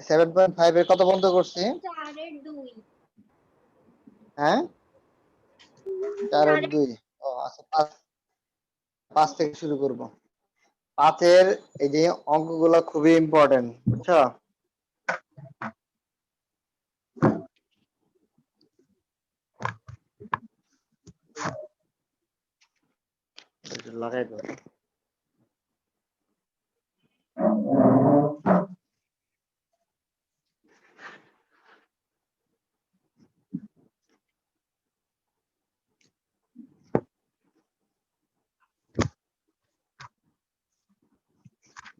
7.5 এর কত পর্যন্ত করছি? 4/2। হ্যাঁ 4/2। ও আচ্ছা 5 থেকে শুরু করব। 5 এর এই যে অঙ্কগুলো খুবই ইম্পর্টেন্ট, বুঝছো? লাগাই দাও।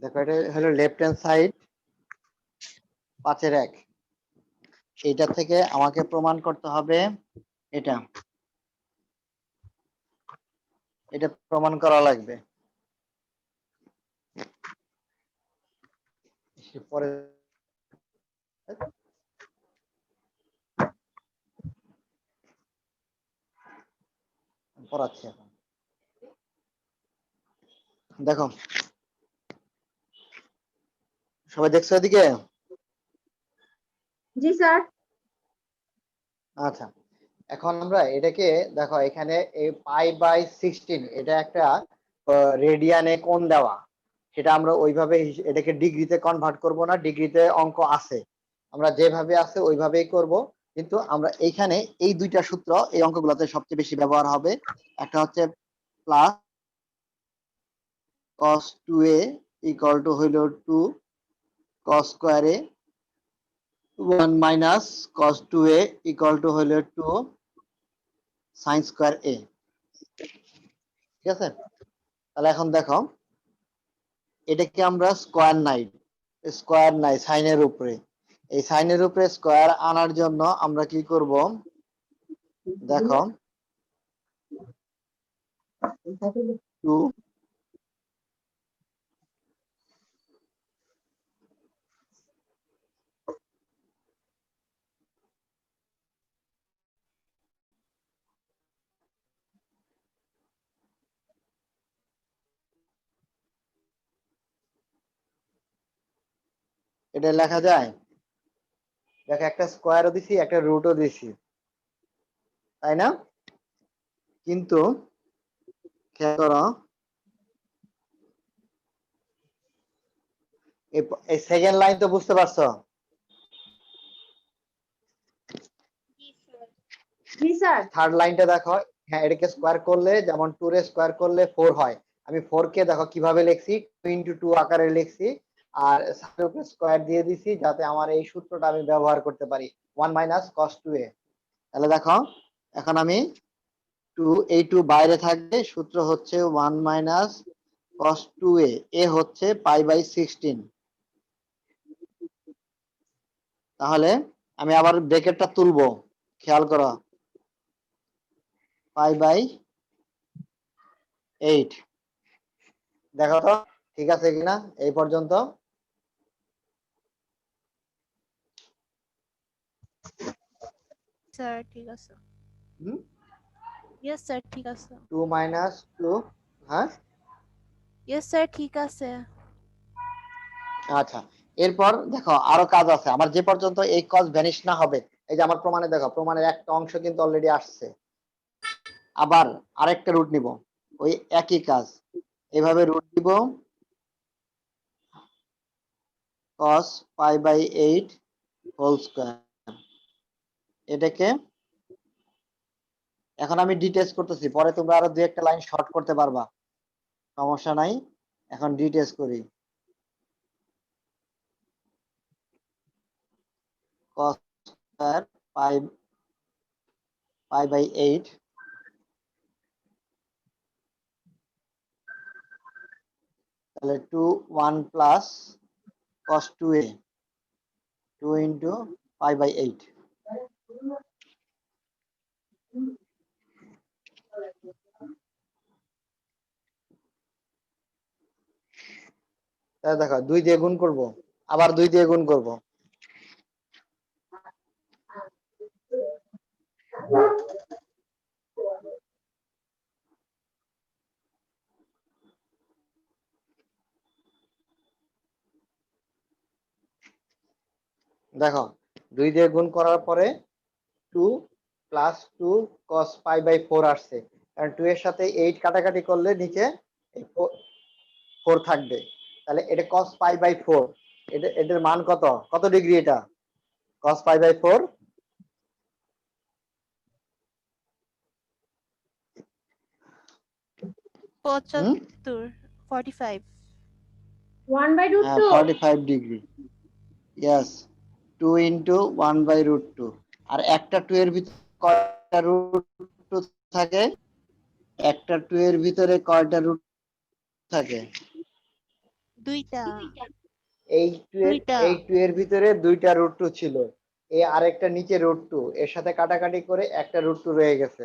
দেখো এটা হলো লেফট হ্যান্ড সাইড 5-এর 1। এইটা থেকে আমাকে প্রমাণ করতে হবে এটা এটা প্রমাণ করা লাগবে। পরে পড়াচ্ছি এখন। দেখো সবাই দেখছো এদিকে? জি স্যার। আচ্ছা এখন আমরা এটাকে দেখো এখানে এই π/16 এটা একটা রেডিয়ানে কোণ দেওয়া, সেটা আমরা ওইভাবে এটাকে ডিগ্রিতে কনভার্ট করব না, ডিগ্রিতে অঙ্ক আছে, আমরা যেভাবে আছে ওইভাবেই করব। কিন্তু আমরা এইখানে এই দুইটা সূত্র এই অঙ্কগুলোতে সবচেয়ে বেশি ব্যবহার হবে। একটা হচ্ছে plus cos 2a equal to হইল 2 cos square a, 1 minus cos 2a equal to হইল 2 sin স্কয়ার a। ঠিক আছে, তাহলে এখন দেখো এটাকে আমরা স্কয়ার নাই সাইনের উপরে, এই সাইনের উপরে স্কয়ার আনার জন্য আমরা কি করব দেখো 2 এটা লেখা যায়। দেখো একটা স্কয়ারও দিছি একটা রুটও দিছি, তাই না? কিন্তু খেয়াল করো এই সেকেন্ড লাইন তো বুঝতে পারছো? জি স্যার। থার্ড লাইনটা দেখো, হ্যাঁ এটাকে স্কয়ার করলে যেমন 2 রে স্কয়ার করলে 4 হয়, আমি 4 কে দেখো কিভাবে লিখছি 2 * 2 আকারে লিখছি, আর সাইডের উপরে স্কয়ার দিয়ে দিছি যাতে আমার এই সূত্রটা আমি ব্যবহার করতে পারি 1 - cos 2a। তাহলে দেখো এখন আমি 2 এই 2 বাইরে থাকবে, সূত্র হচ্ছে 1 - cos 2a, এ হচ্ছে π/16। তাহলে আমি আবার ব্র্যাকেটটা তুলবো, খেয়াল করো π/8। দেখো তো ঠিক আছে কিনা এই পর্যন্ত? স্যার ঠিক আছে। হুম ইয়েস স্যার ঠিক আছে। 2 - 2, হ্যাঁ ইয়েস স্যার ঠিক আছে। আচ্ছা এরপর দেখো আরো কাজ আছে আমার, যে পর্যন্ত এই কজ ভ্যানিশ না হবে। এই যে আমার প্রমাণে দেখো, প্রমাণের একটা অংশ কিন্তু অলরেডি আসছে, আবার আরেকটা রুট নিব, ওই একই কাজ এভাবে রুট দিব cos π/8 হোল স্কয়ার। এটাকে এখন আমি ডিটেইলস করতেছি, পরে তোমরা আরো দুই একটা লাইন শর্ট করতে পারবা, সমস্যা নাই। এখন ডিটেইলস করি। cos স্কয়ার π/8 তাহলে 2 1 প্লাস cos 2a 2 * π/8। তাহলে দেখো 2 দিয়ে গুণ করব, আবার 2 দিয়ে গুণ করব, দেখো 2 দিয়ে গুণ করার পরে 2 প্লাস 2 cos পাই বাই 4 আসছে, কারণ 2 এর সাথে 8 কাটাকাটি করলে নিচে 4 থাকবে, তাহলে এটা cos পাই বাই 4, এটার মান কত, কত ডিগ্রি এটা cos pi by 4? 45 1 by root 2. 45 degree. Yes, 2 into 1 by root 2। আর একটা 2 এর ভিতরে কয়টা রুট 2 থাকে? একটা 2 এর ভিতরে কয়টা রুট থাকে? দুইটা এই 2 এর ভিতরে দুইটা রুট 2 ছিল, এই আরেকটা নিচে রুট 2, এর সাথে কাটাকাটি করে একটা রুট 2 রয়ে গেছে।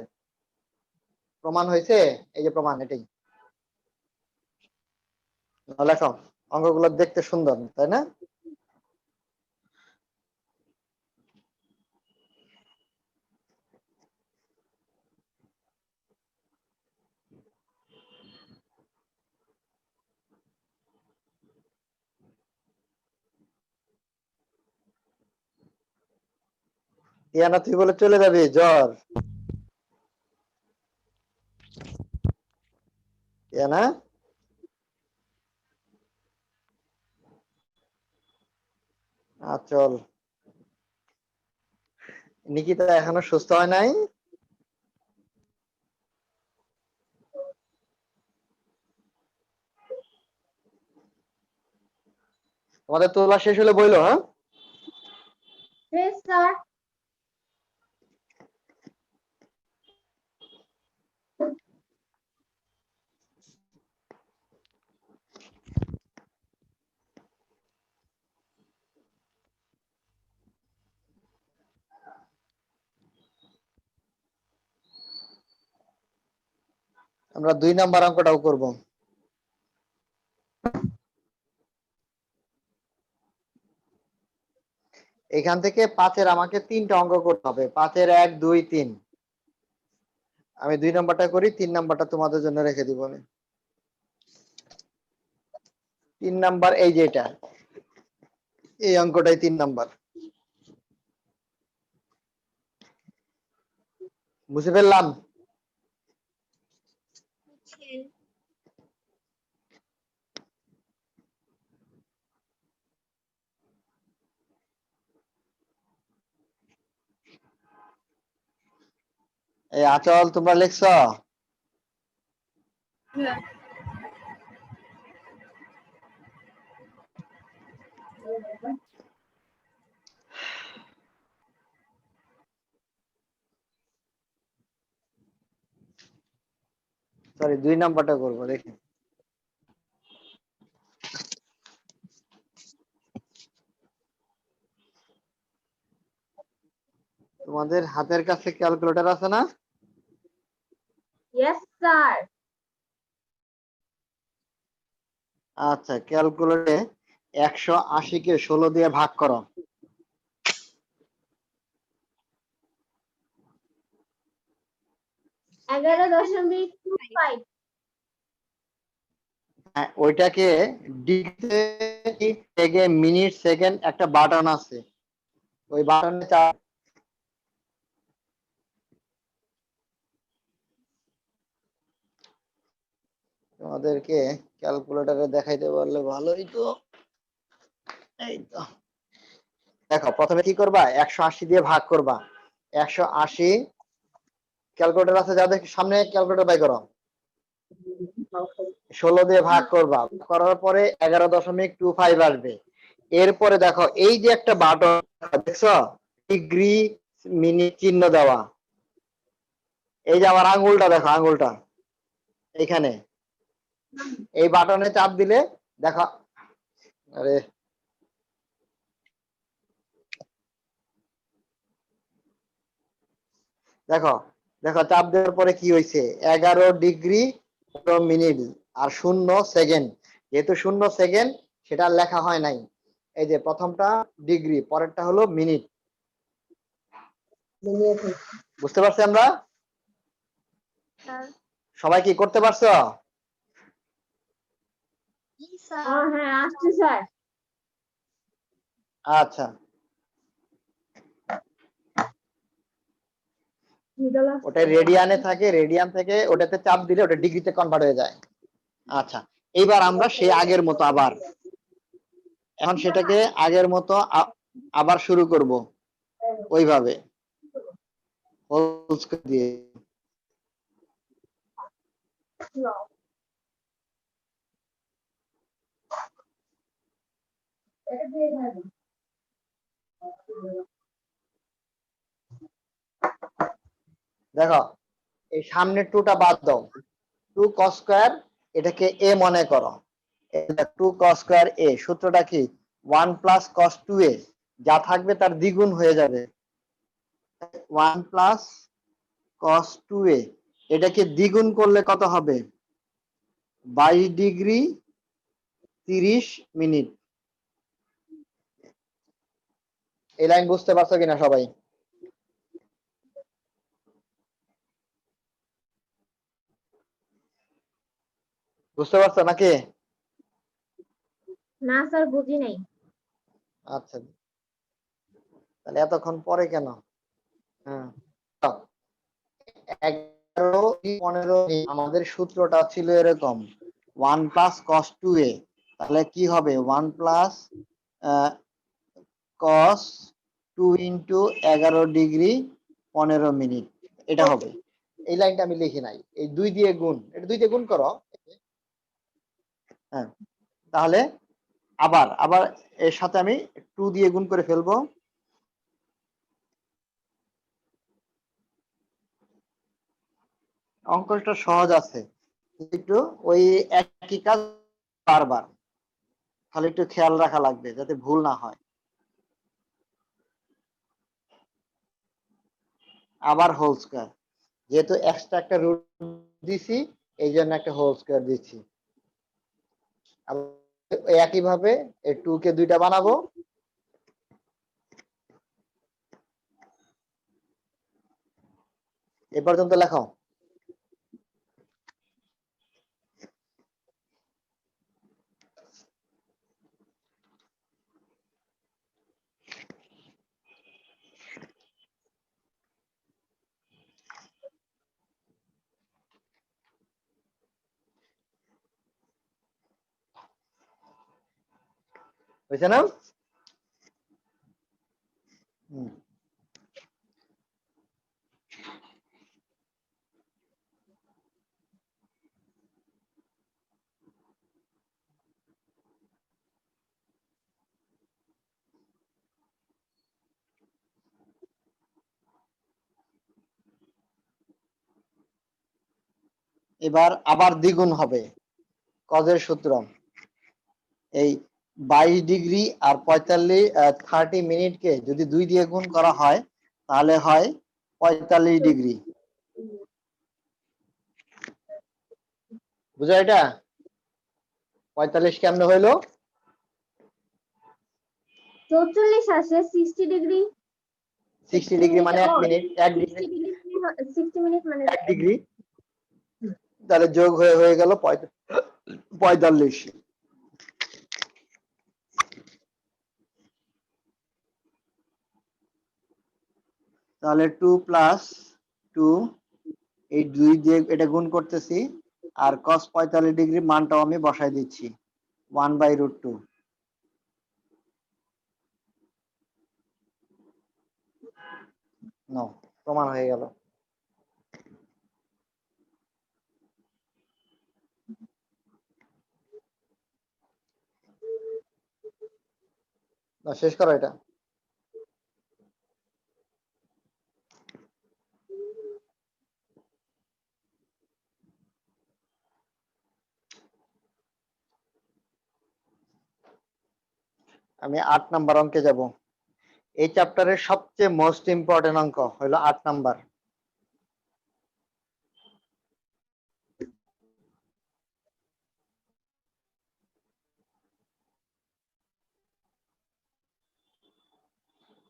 প্রমাণ হয়েছে? এই যে প্রমাণ, এটাই। লেখো, অঙ্কগুলো দেখতে সুন্দর, তাই না? টিয়ানা, তুই বলে চলে যাবি, জ্বর। টিয়ানা, চল। নিকিতা এখনো সুস্থ হয় নাই? তোমাদের তোলা শেষ হলে বইলো, হ্যাঁ? Yes, sir. আমরা 2 নাম্বার অঙ্কটাও করব। এখান থেকে 5-এর আমাকে 3টা অঙ্ক করতে হবে, 5-এর 1 2 3। আমি 2 নাম্বারটা করি, 3 নাম্বারটা তোমাদের জন্য রেখে দিব আমি। 3 নাম্বার এই যে এটা, এই অঙ্কটাই 3 নাম্বার। বুঝে ফেললাম? এই আচল, তোমরা লিখছো? সরি, 2 নাম্বারটা করবো, দেখি। তোমাদের হাতের কাছে ক্যালকুলেটর আছে না? Yes, sir. আচ্ছা, ক্যালকুলেটরে 180 কে 16 দিয়ে ভাগ করো। 11.25. হ্যাঁ, ওইটাকে ডিগ্রি, মিনিট, সেকেন্ড একটা বাটন আছে, ওই বাটনে চাপ। তোমাদেরকে ক্যালকুলেটরে দেখাইতে পারলে ভালোই তো। এই তো দেখো, প্রথমে কি করবা, 180 দিয়ে ভাগ করবা। 180, ক্যালকুলেটর আছে যাদের সামনে, ক্যালকুলেটর বাই করো। 16 দিয়ে ভাগ করবা, করার পরে 11.25 আসবে। এরপরে দেখো, এই যে একটা বাটন দেখছো, ডিগ্রি মিনিট চিহ্ন দেওয়া, এই যে আমার আঙ্গুলটা দেখো, আঙ্গুলটা এখানে, এই বাটনে চাপ দিলে দেখো, আরে দেখো, দেখো চাপ দেওয়ার পরে কি হয়েছে, 11 ডিগ্রি 15 মিনিট আর 0 সেকেন্ড। যেহেতু 0 সেকেন্ড, সেটা লেখা হয় নাই। এই যে প্রথমটা ডিগ্রি, পরেরটা হলো মিনিট। বুঝতে পারছি আমরা? স্যার। সবাই কি করতে পারছো? হ্যাঁ, আসছে স্যার। আচ্ছা, ওটা রেডিয়ানে থাকে, রেডিয়ান থেকে ওটাতে চাপ দিলে ওটা ডিগ্রিতে কনভার্ট হয়ে যায়। আচ্ছা, এইবার আমরা সেই আগের মতো আবার এখন সেটাকে আগের মতো আবার শুরু করব ওইভাবে হোল স্কয়ার দিয়ে। দেখো এই সামনের টুটা বাদ দাও, 2 cos স্কয়ার এটাকে a মনে করো, 2 cos স্কয়ার a সূত্রটা কি 1 প্লাস cos 2a, যা থাকবে তার দ্বিগুণ হয়ে যাবে 1 প্লাস cos 2a, এটাকে দ্বিগুণ করলে কত হবে 22 ডিগ্রি 30 মিনিট। এই লাইন বুঝতে পারছো কিনা সবাই? বুঝতে পারছো নাকি? না স্যার বুঝি নাই। আচ্ছা, তাহলে এতক্ষণ পরে কেন? হ্যাঁ, 11 15 আমাদের সূত্রটা ছিল এরকম 1 প্লাস cos 2a, তাহলে কি হবে 1 plus cos 2 into 11 degree 15 minute, এটা হবে। এই লাইনটা আমি লিখি নাই, এই 2 দিয়ে গুণ, এটা 2 দিয়ে গুণ করো। হ্যাঁ, তাহলে আবার আবার এর সাথে আমি 2 দিয়ে গুণ করে ফেলবো। অঙ্কটা সহজ আছে, একটু ওই একই কাজ বারবার, খালি একটু খেয়াল রাখা লাগবে যাতে ভুল না হয়। আবার হোল স্কয়ার, যেহেতু এক্সট্রা একটা রুট দিছি এই জন্য একটা হোল স্কয়ার দিচ্ছি। একই ভাবে এই 2 কে দুইটা বানাবো, এ পর্যন্ত লেখো। হয়েছে না? এবার আবার দ্বিগুণ হবে কজের সূত্র, এই 22 ডিগ্রি আর 45 30 মিনিটকে যদি 2 দিয়ে গুণ করা হয় তাহলে হয় 45 ডিগ্রি। বুঝো এটা 45 কেমনে হইলো? 44 আসে 60 ডিগ্রি। 60 ডিগ্রি মানে 1 মিনিট, 1 ডিগ্রি 60 মিনিট মানে 1 ডিগ্রি, তাহলে যোগ হয়ে গেল 45। তাহলে 2 প্লাস 2, এই 2 দিয়ে এটা গুণ করতেছি, আর cos 45 ডিগ্রি মানটাও আমি বসাই দিচ্ছি 1/√2। নাও প্রমাণ হয়ে গেল। শেষ করো এটা। আমি 8 নাম্বার অঙ্কে যাব। এই চ্যাপ্টারের সবচেয়ে মোস্ট ইম্পর্টেন্ট অঙ্ক হলো 8 নাম্বার।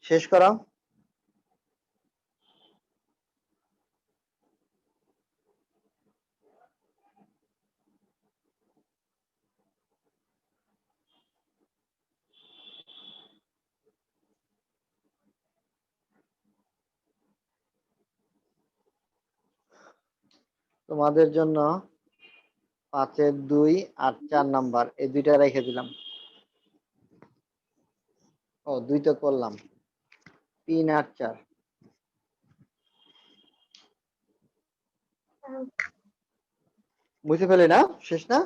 শেষ করো। তোমাদের জন্য 5-এর 2 আর 4 নাম্বার এই দুইটা রেখে দিলাম। ও 2 তো করলাম, 3 আর 4। বুঝতে পেলে না? শেষ না?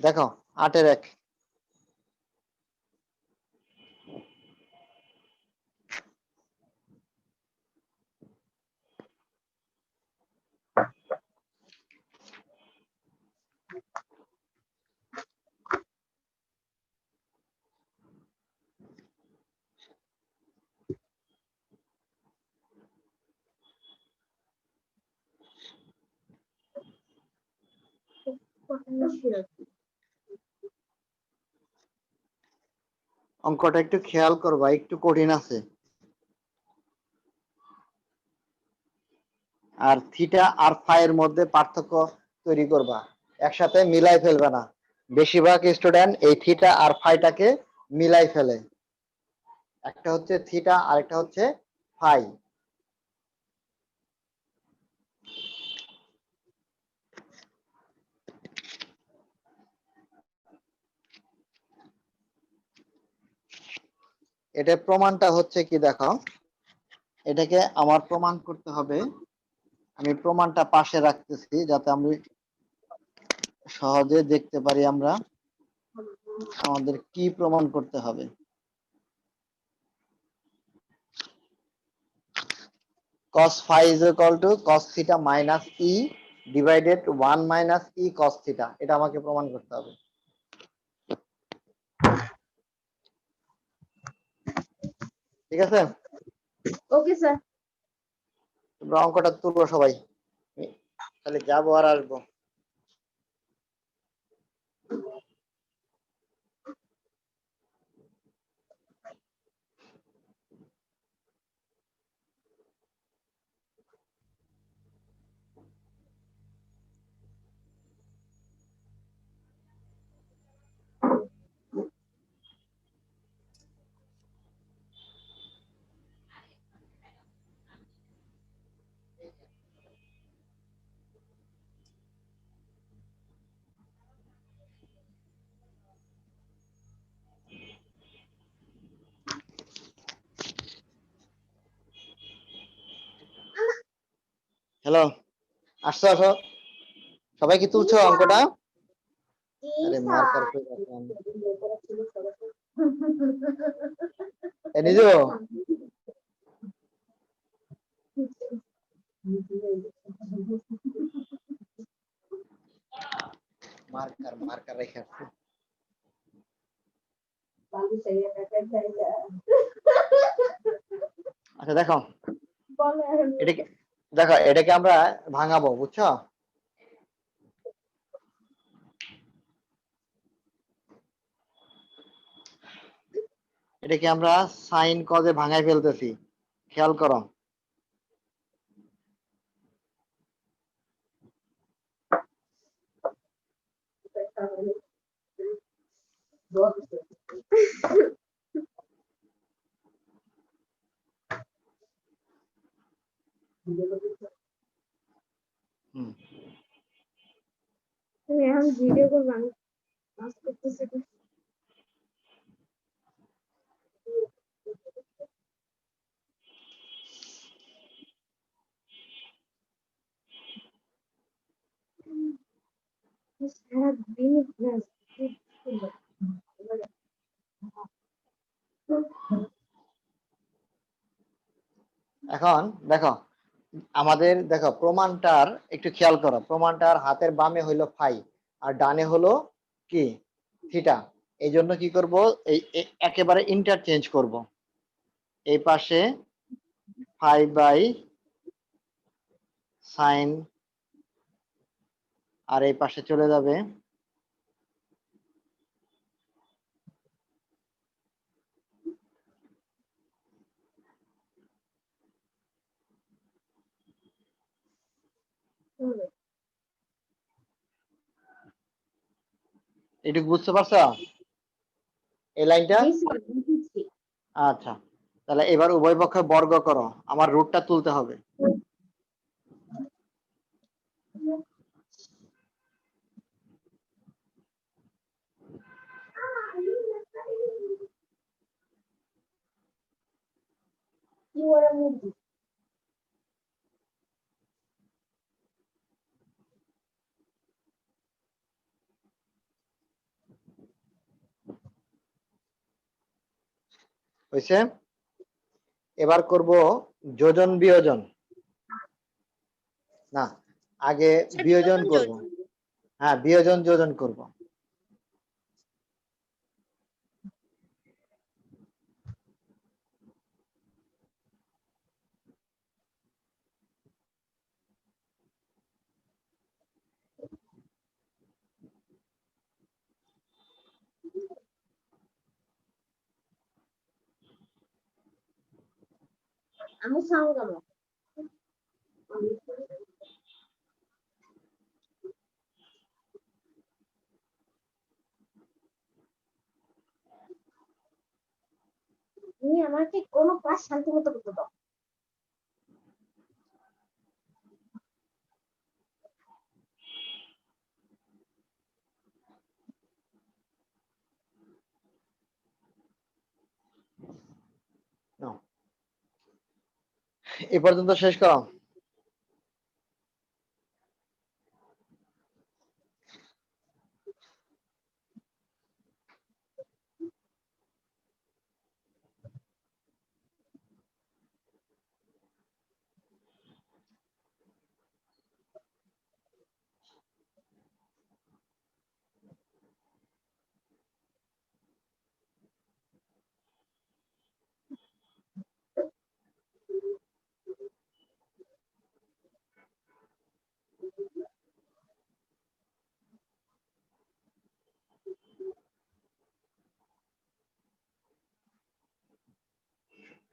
দেখো 8-এর 1। অঙ্কটা একটু খেয়াল করবা, একটু কঠিন আছে। আর থিটা আর ফাই এর মধ্যে পার্থক্য তৈরি করবা, একসাথে মিলাই ফেলবে না। বেশিরভাগ স্টুডেন্ট এই থিটা আর ফাইটাকে মিলাই ফেলে, একটা হচ্ছে থিটা আর একটা হচ্ছে ফাই। এটা প্রমাণটা হচ্ছে কি দেখো, এটাকে আমার প্রমাণ করতে হবে। আমি প্রমাণটা পাশে রাখতেছি যাতে আমি সহজে দেখতে পারি আমরা আমাদের কি প্রমাণ করতে হবে। cos phi is equal to cos theta minus e divided 1 minus e cos theta, এটা আমাকে প্রমাণ করতে হবে। ঠিক আছে, ওকে স্যার। তোমরা অঙ্কটা তুলবো সবাই, তাহলে যাবো আর আসবো। হ্যালো, আসছো আসো, সবাই কি তুলছো অঙ্কটা? আরে মার্কার কই রাখলাম? এ নিজো মার্কার মার্কার রেখে আসছি। আচ্ছা দেখো, এটাকে দেখো, এটাকে আমরা ভাঙাবো, বুঝছো? এটাকে আমরা সাইন কজে ভাঙাই ফেলতেছি, খেয়াল করো। হুম, তুমি এখন ভিডিও করবো, আমি কাজ করতেছি। সারাদিনই ক্লাস। এখন দেখো, আমাদের দেখো প্রমাণটার একটু খেয়াল করো, প্রমাণটার হাতের বামে হইলো ফাই আর ডানে হলো কি থিটা। এই জন্য কি করব, একেবারে ইন্টারচেঞ্জ করব, এই পাশে ফাই বাই সাইন আর এই পাশে চলে যাবে এটুকু বুঝতে পারছো এই লাইনটা? জি স্যার বুঝেছি। আচ্ছা, তাহলে এবার উভয় পক্ষে বর্গ করো, আমার রুটটা তুলতে হবে। You are a movie. হয়েছে? এবার করব যোজন বিয়োজন। না, আগে বিয়োজন করব। হ্যাঁ, বিয়োজন যোজন করব। আমি সংগ্রাম। তুমি আমাকে কোনো কাজ শান্তি মতো করতে দাও। নাও। এ পর্যন্ত শেষ করো।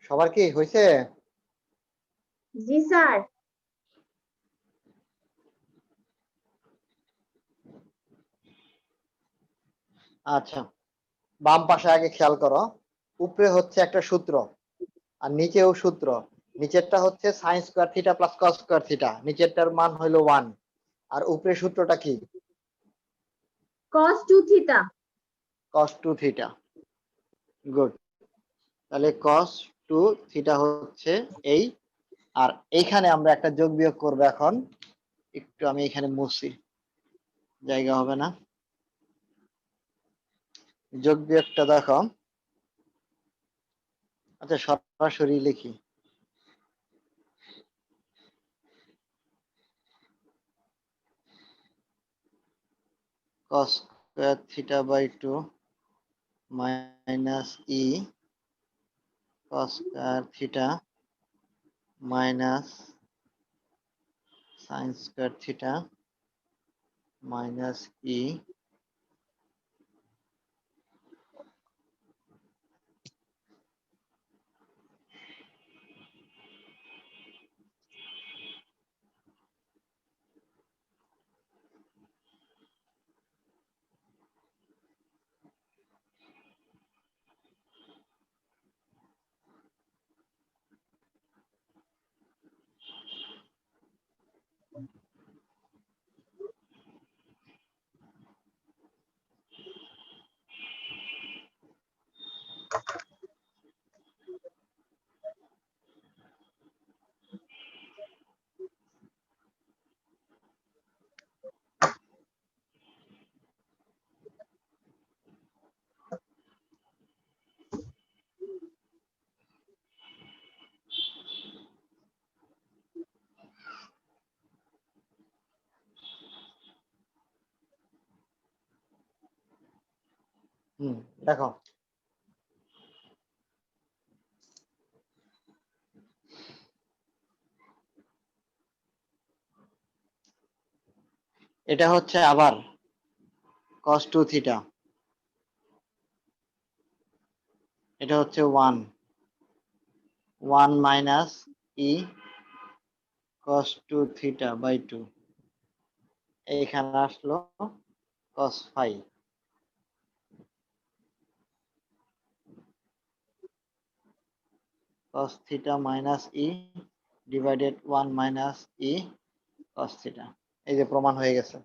সবার কি হয়েছে? জি স্যার। আচ্ছা, বাম পাশে আগে খেয়াল করো, উপরে হচ্ছে একটা সূত্র আর নিচেও সূত্র। নিচেরটা হচ্ছে sine square theta plus cos square theta, নিচেরটার মান হলো 1। আর উপরে সূত্রটা কি? cos 2 theta. Cos 2 theta. Good. তাহলে কস 2 থিটা হচ্ছে এই। আর এইখানে আমরা একটা যোগ বিয়োগ করবো এখন। একটু আমি এখানে মুছি, জায়গা হবে না। যোগ বিয়োগটা দেখো। আচ্ছা, সরাসরি লিখি। cos square theta by 2 minus e cos square theta minus sin square theta minus e দেখো, এটা হচ্ছে আবার cos 2 থিটা, এটা হচ্ছে 1 মাইনাস ই cos 2 থিটা বাই 2, এইখানে আসলো cos phi, cos theta minus e divided 1 minus e cos theta, এই যে প্রমাণ হয়ে গেছে।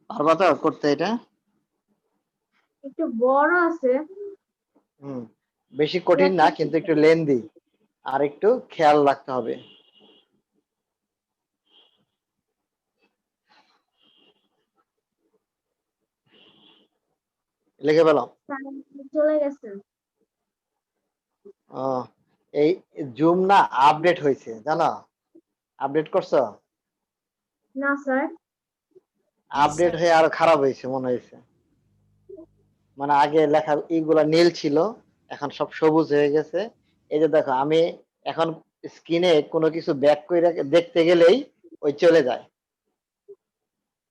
পারবা তো করতে এটা? একটু বড় আছে। বেশি কঠিন না, কিন্তু একটু লেন্দি, আর একটু খেয়াল রাখতে হবে। লিখে পেলাম। স্যার, আপনি চলে গেছেন। ও, এই জুম না আপডেট হয়েছে জানো? আপডেট করছো? না স্যার। আপডেট হয়ে আরো খারাপ হয়েছে মনে হয়েছে। মানে আগে লেখা এইগুলা নীল ছিল, এখন সব সবুজ হয়ে গেছে। এই যে দেখো, আমি এখন স্ক্রিনে কোনো কিছু ব্যাক করে দেখতে গেলেই ওই চলে যায়।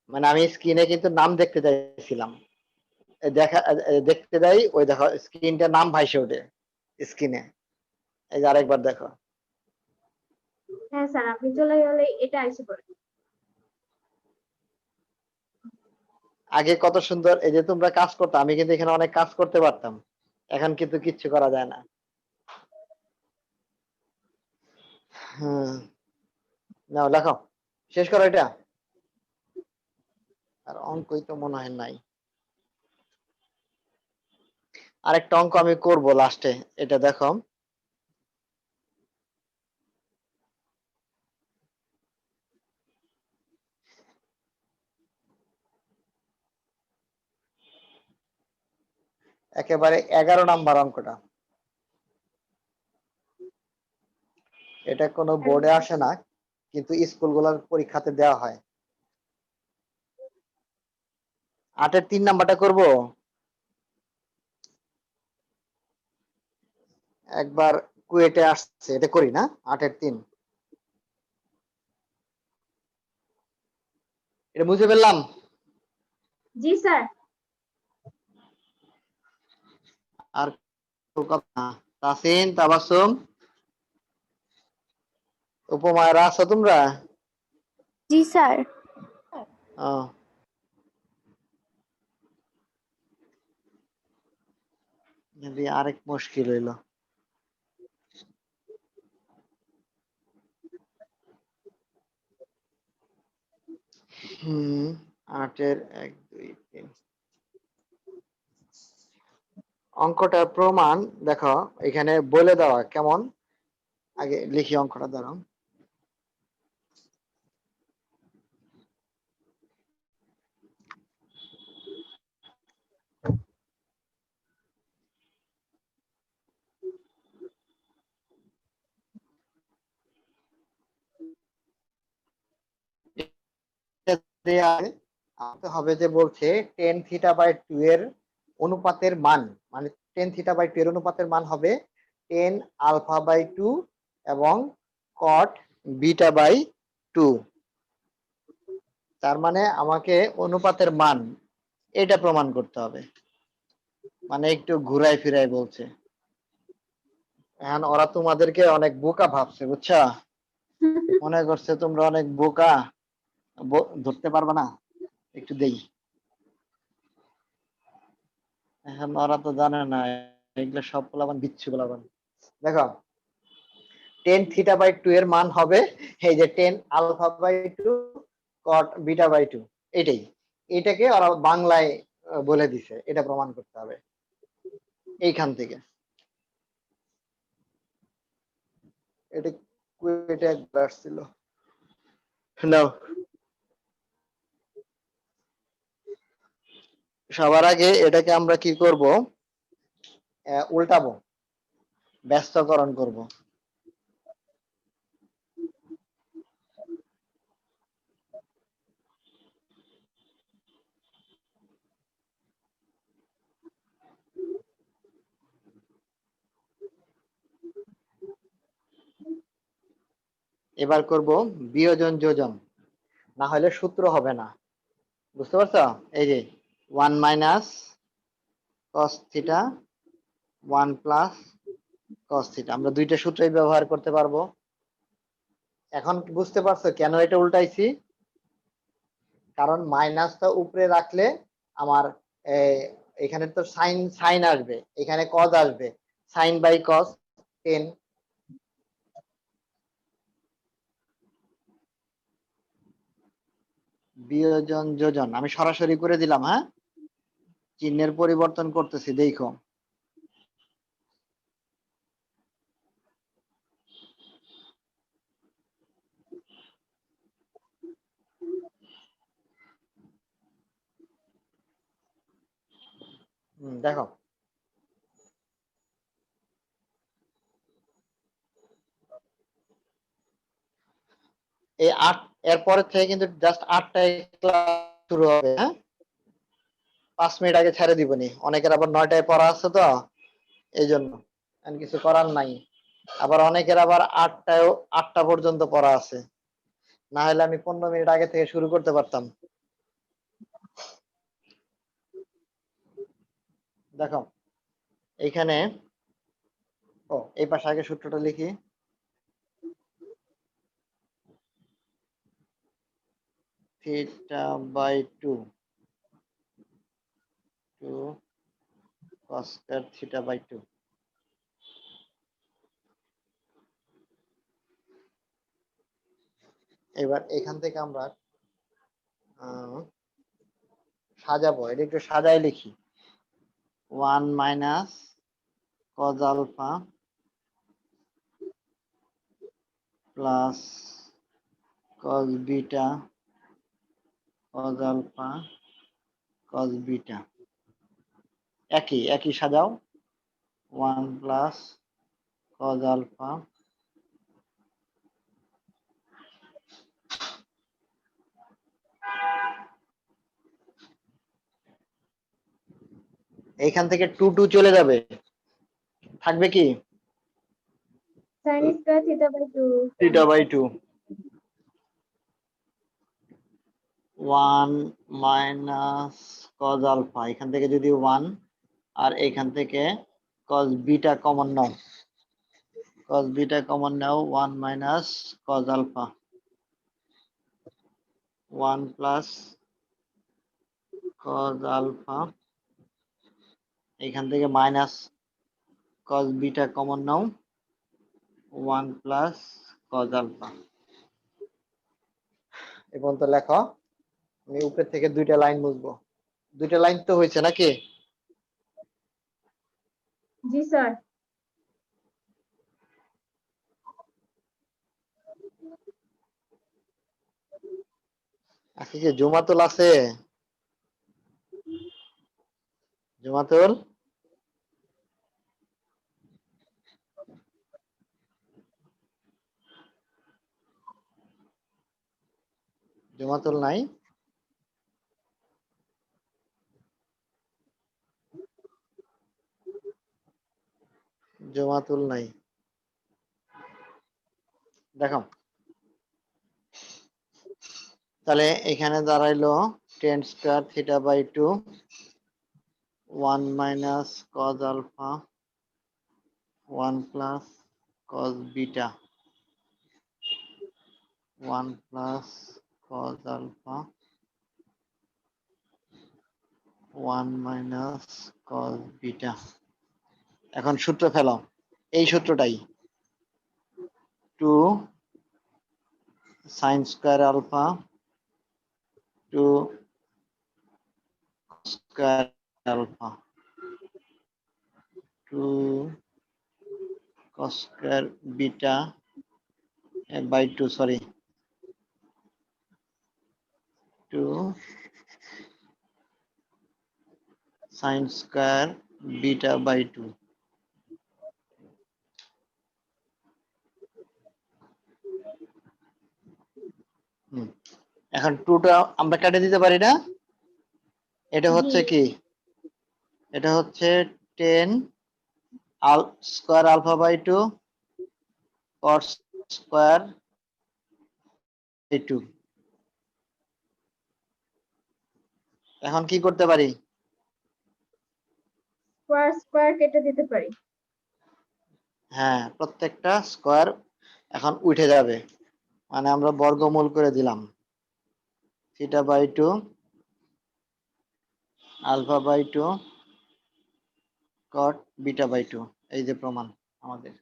মানে আমি স্ক্রিনে কিন্তু নাম দেখতে চাইছিলাম, দেখতে যাই, ওই দেখো স্ক্রিনটা নাম ভাইসে ওঠে স্ক্রিনে। এই যে আরেকবার দেখো। হ্যাঁ স্যার, আপনি চলে গেলে এটা এসে পড়ে। আগে কত সুন্দর এই যে তোমরা কাজ করতো, আমি কিন্তু এখানে অনেক কাজ করতে পারতাম, এখন কিন্তু কিচ্ছু করা যায় না। হম, নাও লেখো, শেষ করো এটা। আর অঙ্কই তো মনে হয় নাই। আরেকটা অঙ্ক আমি করব লাস্টে, এটা দেখো। একেবারে 11 নাম্বার অঙ্কটা, এটা কোনো বোর্ডে আসে না, কিন্তু স্কুলগুলোর পরীক্ষাতে দেওয়া হয়। 8-এর 3 নাম্বারটা করব। একবার কুয়েটে আসছে, এটা করি না? 8-এর 3, এটা বুঝে ফেললাম। জি স্যার। আর কথা, তাসিন, তাবাসসুম, উপমায়রা আছো তোমরা? জি স্যার। ও, যদি আরেক মুশকিল হইলো। হুম, 8-এর 1 2 3 অঙ্কটার প্রমাণ দেখো, এখানে বলে দেওয়া কেমন। আগে লিখি অঙ্কটা, দাঁড়াও। হবে যে বলছে টেন থিটা বাই 2 এর অনুপাতের মান, মানে টেন থিটা বাই 2 এর অনুপাতের মান হবে টেন আলফা বাই 2 এবং কট বিটা বাই 2। তার মানে আমাকে অনুপাতের মান এটা প্রমাণ করতে হবে। মানে একটু ঘুরাই ফিরাই বলছে। এখন ওরা তোমাদেরকে অনেক বোকা ভাবছে, বুঝছা? মনে করছে তোমরা অনেক বোকা, ধরতে পারবে না। একটু দেই, এখন ওরা তো জানে না এগুলো সব পোলাপান বিচ্ছু পোলাপান। দেখো, টেন থিটা বাই 2 এর মান হবে এই যে tan alpha by 2 cot beta by 2, এটাই। এটাকে ওরা বাংলায় বলে দিছে, এটা প্রমাণ করতে হবে এইখান থেকে। এটা কুয়েটে একবার আসছিল। নাও, সবার আগে এটাকে আমরা কি করব, উল্টাবো, ব্যস্তকরণ করব। এবার করব বিয়োজন যোজন, না হলে সূত্র হবে না। বুঝতে পারছো? এই যে 1 minus cos theta 1 plus cos theta, আমরা দুইটা সূত্রই ব্যবহার করতে পারবো। এখন বুঝতে পারছো কেন এটা উল্টাইছি? কারণ মাইনাসটা উপরে রাখলে আমার এখানে তো সাইন সাইন আসবে, এখানে কজ আসবে, সাইন বাই কজ 10। বিয়োজন যোজন আমি সরাসরি করে দিলাম। হ্যাঁ, চিহ্নের পরিবর্তন করতেছি, দেখো। দেখো, এই 8 এরপরে থেকে কিন্তু জাস্ট 8টায় ক্লাস শুরু হবে। হ্যাঁ, 5 মিনিট আগে ছেড়ে দিবনি, অনেকের আবার 9টায় পড়া আছে তো, এই জন্য কিছু করার নাই। আবার অনেকের আবার 8টা পর্যন্ত পড়া আছে, না হলে আমি 15 মিনিট আগে থেকে শুরু করতে পারতাম। দেখো এইখানে, এই পাশে আগে সূত্রটা লিখি। Theta by 2 cos square theta by 2। এবার এখান থেকে আমরা সাজাবো, এটা একটু সাজাই লিখি। 1 minus cos alpha plus cos beta cos alpha cos beta, একই সাজাও। 1 প্লাস cos আলফা এইখান থেকে 2 চলে যাবে, থাকবে কি sin square theta by 2। Theta by 2। 1 minus cos alpha, এখান থেকে যদি 1, আর এখান থেকে cos বিটা কমন নাও, cos বিটা কমন নাও, 1 minus cos alpha, 1 plus cos alpha, এখান থেকে মাইনাস cos বিটা কমন নাও, 1 প্লাস cos আলফা। এবং তো লেখো, আমি উপর থেকে দুইটা লাইন মুছবো। দুইটা লাইন তো হয়েছে নাকি? জি স্যার। আজকে কি জুমাতুল আছে? জুমাতুল জুমাতুল নাই? জুমাতুল নাই, দেখো তাহলে এখানে দাঁড়াইলো tan square theta by 2, 1 minus cos alpha 1 plus cos beta 1 plus cos alpha 1 minus cos beta. এখন সূত্র ফেলো, এই সূত্রটাই, 2 sin square alpha 2 square alpha 2 cos square beta by 2, sorry 2 sin square beta by 2। এখন 2টা আমরা কেটে দিতে পারি না? এটা হচ্ছে জি কি, এটা হচ্ছে 10 square alpha by 2 cos square 2। এখন কি করতে পারি? স্কোয়ার স্কোয়ার কেটে দিতে পারি। হ্যাঁ, প্রত্যেকটা স্কোয়ার এখন উঠে যাবে, মানে আমরা বর্গমূল করে দিলাম। Theta by 2 alpha by 2 cot beta by 2, এই যে প্রমাণ আমাদের।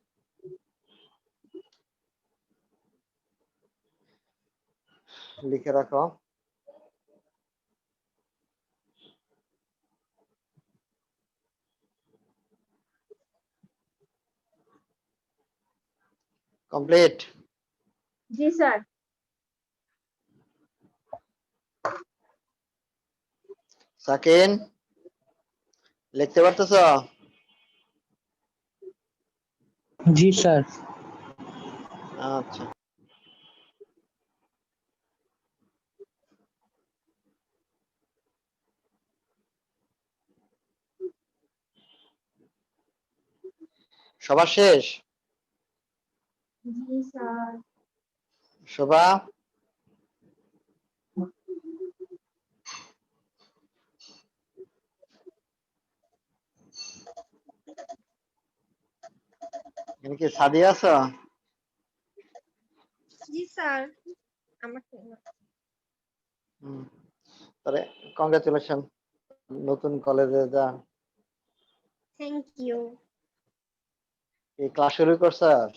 লিখে রাখো। কমপ্লিট? জি স্যার। সাকিন, লিখতে পারতেছ? জি স্যার। আচ্ছা, সবার শেষ? জি স্যার। শোভা, এখানে কি সাদিয়া আছো? জি স্যার। আমাকে তাহলে কংগ্রাচুলেশন, নতুন কলেজে যা। Thank you. এই ক্লাস শুরু করছস?